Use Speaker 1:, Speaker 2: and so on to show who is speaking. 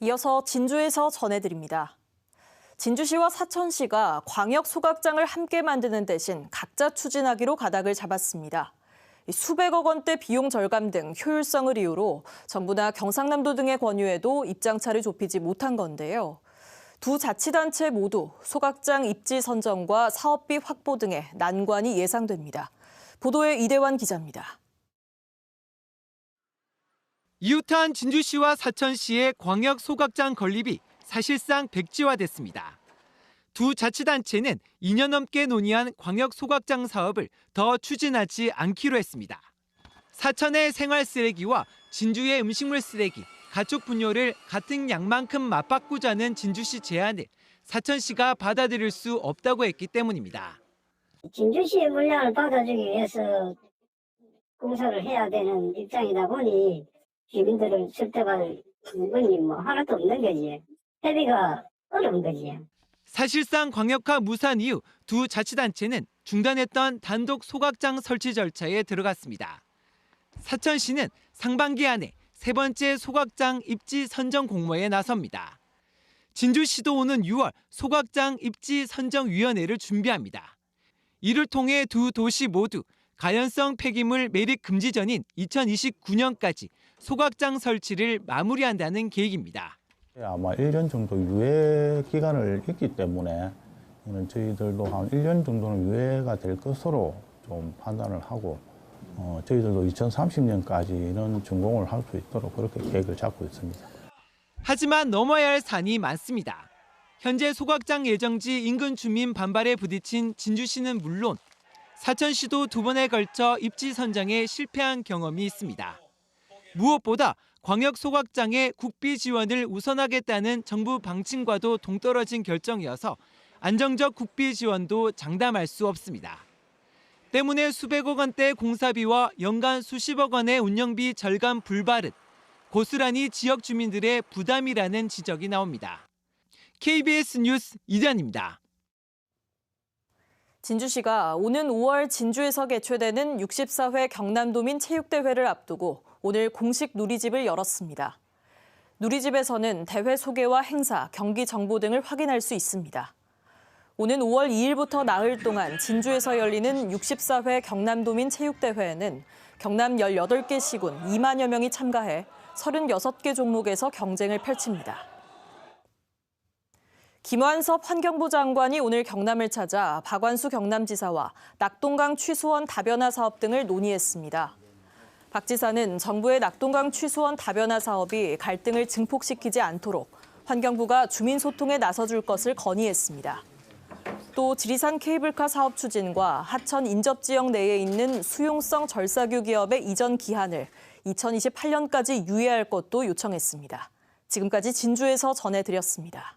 Speaker 1: 이어서 진주에서 전해드립니다. 진주시와 사천시가 광역 소각장을 함께 만드는 대신 각자 추진하기로 가닥을 잡았습니다. 수백억 원대 비용 절감 등 효율성을 이유로 정부나 경상남도 등의 권유에도 입장차를 좁히지 못한 건데요. 두 자치단체 모두 소각장 입지 선정과 사업비 확보 등의 난관이 예상됩니다. 보도에 이대환 기자입니다.
Speaker 2: 이웃한 진주시와 사천시의 광역 소각장 건립이 사실상 백지화됐습니다. 두 자치단체는 2년 넘게 논의한 광역 소각장 사업을 더 추진하지 않기로 했습니다. 사천의 생활 쓰레기와 진주의 음식물 쓰레기, 가축 분뇨를 같은 양만큼 맞바꾸자는 진주시 제안을 사천시가 받아들일 수 없다고 했기 때문입니다.
Speaker 3: 진주시의 물량을 받아주기 위해서 공사를 해야 되는 입장이다 보니 주민들을 설득할 근본이 하나도 없는 거지. 협의가 어려운 거지.
Speaker 2: 사실상 광역화 무산 이후 두 자치단체는 중단했던 단독 소각장 설치 절차에 들어갔습니다. 사천시는 상반기 안에 세 번째 소각장 입지 선정 공모에 나섭니다. 진주시도 오는 6월 소각장 입지 선정위원회를 준비합니다. 이를 통해 두 도시 모두 가연성 폐기물 매립 금지 전인 2029년까지 소각장 설치를 마무리한다는 계획입니다.
Speaker 4: 아마 1년 정도 유예 기간을 있기 때문에 저희들도 한 1년 정도는 유예가 될 것으로 좀 판단을 하고 저희들도 2030년까지는 준공을 할 수 있도록 그렇게 계획을 잡고 있습니다.
Speaker 2: 하지만 넘어야 할 산이 많습니다. 현재 소각장 예정지 인근 주민 반발에 부딪힌 진주시는 물론 사천시도 두 번에 걸쳐 입지 선정에 실패한 경험이 있습니다. 무엇보다 광역 소각장의 국비 지원을 우선하겠다는 정부 방침과도 동떨어진 결정이어서 안정적 국비 지원도 장담할 수 없습니다. 때문에 수백억 원대 공사비와 연간 수십억 원의 운영비 절감 불발은 고스란히 지역 주민들의 부담이라는 지적이 나옵니다. KBS 뉴스 이대환입니다.
Speaker 1: 진주시가 오는 5월 진주에서 개최되는 64회 경남도민 체육대회를 앞두고 오늘 공식 누리집을 열었습니다. 누리집에서는 대회 소개와 행사, 경기 정보 등을 확인할 수 있습니다. 오는 5월 2일부터 나흘 동안 진주에서 열리는 64회 경남도민 체육대회에는 경남 18개 시군 2만여 명이 참가해 36개 종목에서 경쟁을 펼칩니다. 김완섭 환경부 장관이 오늘 경남을 찾아 박완수 경남지사와 낙동강 취수원 다변화 사업 등을 논의했습니다. 박 지사는 정부의 낙동강 취수원 다변화 사업이 갈등을 증폭시키지 않도록 환경부가 주민 소통에 나서줄 것을 건의했습니다. 또 지리산 케이블카 사업 추진과 하천 인접 지역 내에 있는 수용성 절사규 기업의 이전 기한을 2028년까지 유예할 것도 요청했습니다. 지금까지 진주에서 전해드렸습니다.